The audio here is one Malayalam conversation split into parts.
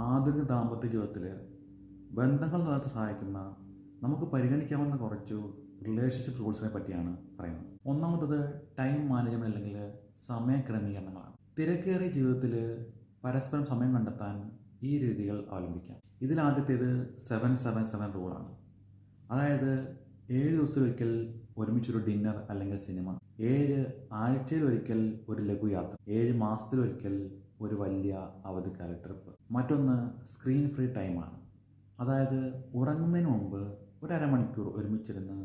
ആധുനിക ദാമ്പത്യ ജീവിതത്തിൽ ബന്ധങ്ങൾ നിലനിർത്താൻ സഹായിക്കുന്ന നമുക്ക് പരിഗണിക്കാവുന്ന കുറച്ച് റിലേഷൻഷിപ്പ് റൂൾസിനെ പറ്റിയാണ് പറയുന്നത്. ഒന്നാമത്തത് ടൈം മാനേജ്മെൻറ്റ് അല്ലെങ്കിൽ സമയക്രമീകരണങ്ങളാണ്. തിരക്കേറിയ ജീവിതത്തിൽ പരസ്പരം സമയം കണ്ടെത്താൻ ഈ രീതികൾ അവലംബിക്കാം. ഇതിലാദ്യത്തേത് 7-7-7 റൂളാണ്. അതായത് 7 ദിവസത്തിലൊരിക്കൽ ഒരുമിച്ചൊരു ഡിന്നർ അല്ലെങ്കിൽ സിനിമ, 7 ആഴ്ചയിലൊരിക്കൽ ഒരു ലഘുയാത്ര, 7 മാസത്തിലൊരിക്കൽ ഒരു വലിയ അവധിക്കാല ട്രിപ്പ്. മറ്റൊന്ന് സ്ക്രീൻ ഫ്രീ ടൈമാണ്. അതായത് ഉറങ്ങുന്നതിന് മുമ്പ് ഒരു അരമണിക്കൂർ ഒരുമിച്ചിരുന്ന്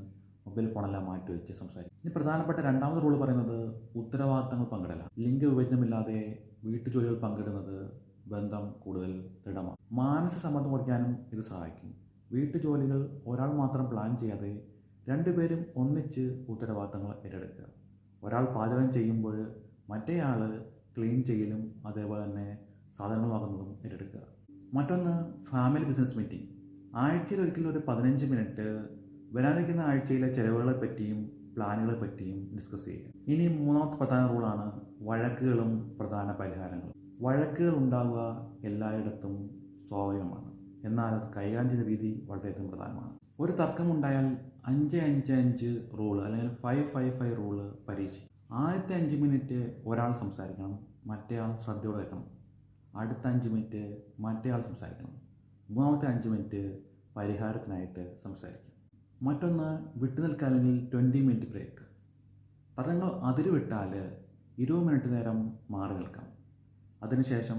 മൊബൈൽ ഫോണെല്ലാം മാറ്റി വെച്ച് സംസാരിക്കും. ഇനി പ്രധാനപ്പെട്ട രണ്ടാമത്തെ റൂൾ പറയുന്നത് ഉത്തരവാദിത്തങ്ങൾ പങ്കിടലാണ്. ലിംഗവിഭജനമില്ലാതെ വീട്ടുജോലികൾ പങ്കിടുന്നത് ബന്ധം കൂടുതൽ ദൃഢമാണ്. മാനസിക സമ്മർദ്ദം കുറയ്ക്കാനും ഇത് സഹായിക്കും. വീട്ടുജോലികൾ ഒരാൾ മാത്രം പ്ലാൻ ചെയ്യാതെ രണ്ടുപേരും ഒന്നിച്ച് ഉത്തരവാദിത്തങ്ങൾ ഏറ്റെടുക്കുക. ഒരാൾ പാചകം ചെയ്യുമ്പോൾ മറ്റേയാൾ ക്ലീൻ ചെയ്യലും അതേപോലെ തന്നെ സാധനങ്ങൾ വാങ്ങുന്നതും ഏറ്റെടുക്കുക. മറ്റൊന്ന് ഫാമിലി ബിസിനസ് മീറ്റിംഗ്. ആഴ്ചയിൽ ഒരിക്കലും ഒരു 15 മിനിറ്റ് വരാനിരിക്കുന്ന ആഴ്ചയിലെ ചെലവുകളെ പറ്റിയും പ്ലാനുകളെ പറ്റിയും ഡിസ്കസ് ചെയ്യുക. ഇനി മൂന്നാമത്തെ പ്രധാന റൂളാണ് വഴക്കുകളും പ്രധാന പരിഹാരങ്ങളും. വഴക്കുകൾ ഉണ്ടാവുക എല്ലായിടത്തും സ്വാഭാവികമാണ്. എന്നാൽ അത് കൈകാര്യം ചെയ്യുന്ന രീതി വളരെയധികം പ്രധാനമാണ്. ഒരു തർക്കമുണ്ടായാൽ 5-5-5 റൂള് അല്ലെങ്കിൽ 5-5-5 റൂള് പരീക്ഷിക്കും. ആദ്യത്തെ 5 മിനിറ്റ് ഒരാൾ സംസാരിക്കണം, മറ്റേയാൾ ശ്രദ്ധയോടെ കേൾക്കണം. അടുത്ത 5 മിനിറ്റ് മറ്റേയാൾ സംസാരിക്കണം. മൂന്നാമത്തെ 5 മിനിറ്റ് പരിഹാരത്തിനായിട്ട് സംസാരിക്കും. മറ്റൊന്ന് വിട്ടുനിൽക്കുക അല്ലെങ്കിൽ 20 മിനിറ്റ് ബ്രേക്ക്. തർക്കങ്ങൾ അതിരുവിട്ടാൽ 20 മിനിറ്റ് നേരം മാറി നിൽക്കാം. അതിനുശേഷം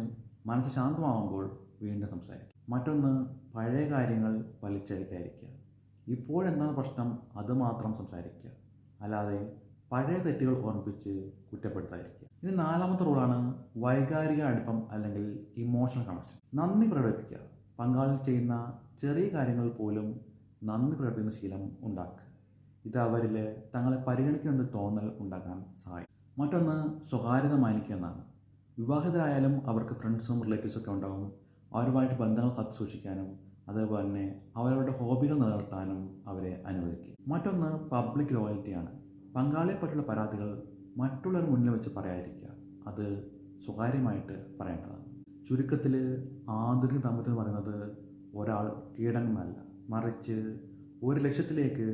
മനസ്സ് ശാന്തമാവുമ്പോൾ വീണ്ടും സംസാരിക്കും. മറ്റൊന്ന് പഴയ കാര്യങ്ങൾ വലിച്ചഴിക്കാതിരിക്കുക. ഇപ്പോഴെന്താണ് പ്രശ്നം അത് മാത്രം സംസാരിക്കുക, അല്ലാതെ പഴയ തെറ്റുകൾ ഓർമ്മിപ്പിച്ച് കുറ്റപ്പെടുത്താതിരിക്കുക. ഇനി നാലാമത്തെ റൂളാണ് വൈകാരിക അടുപ്പം അല്ലെങ്കിൽ ഇമോഷണൽ കണക്ഷൻ. നന്ദി പ്രകടിപ്പിക്കുക. പങ്കാളി ചെയ്യുന്ന ചെറിയ കാര്യങ്ങൾ പോലും നന്ദി പ്രകടിപ്പിക്കുന്ന ശീലം ഉണ്ടാക്കുക. ഇത് അവരിൽ തങ്ങളെ പരിഗണിക്കുമെന്ന് തോന്നൽ ഉണ്ടാക്കാൻ സഹായിക്കും. മറ്റൊന്ന് സ്വകാര്യത മാനിക്കുക എന്നാണ്. വിവാഹിതരായാലും അവർക്ക് ഫ്രണ്ട്സും റിലേറ്റീവ്സൊക്കെ ഉണ്ടാകും. അവരുമായിട്ട് ബന്ധങ്ങൾ കാത്തു സൂക്ഷിക്കാനും അതേപോലെ തന്നെ അവരുടെ ഹോബികൾ നിലനിർത്താനും അവരെ അനുവദിക്കുക. മറ്റൊന്ന് പബ്ലിക് ലോയൽറ്റിയാണ്. പങ്കാളിയെ പറ്റിയുള്ള പരാതികൾ മറ്റുള്ളവർ മുന്നിൽ വെച്ച് പറയാതിരിക്കുക. അത് സ്വകാര്യമായിട്ട് പറയേണ്ടതാണ്. ചുരുക്കത്തിൽ ആധുനിക ദാമ്പത്യം എന്ന് പറയുന്നത് ഒരാൾ കീഴടങ്ങുന്നതല്ല, മറിച്ച് ഒരു ലക്ഷ്യത്തിലേക്ക്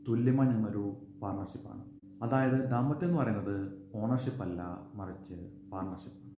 തുല്യമായി നിന്നൊരു പാർട്ണർഷിപ്പാണ്. അതായത് ദാമ്പത്യം എന്ന് പറയുന്നത് ഓണർഷിപ്പ് അല്ല, മറിച്ച് പാർട്ണർഷിപ്പ്.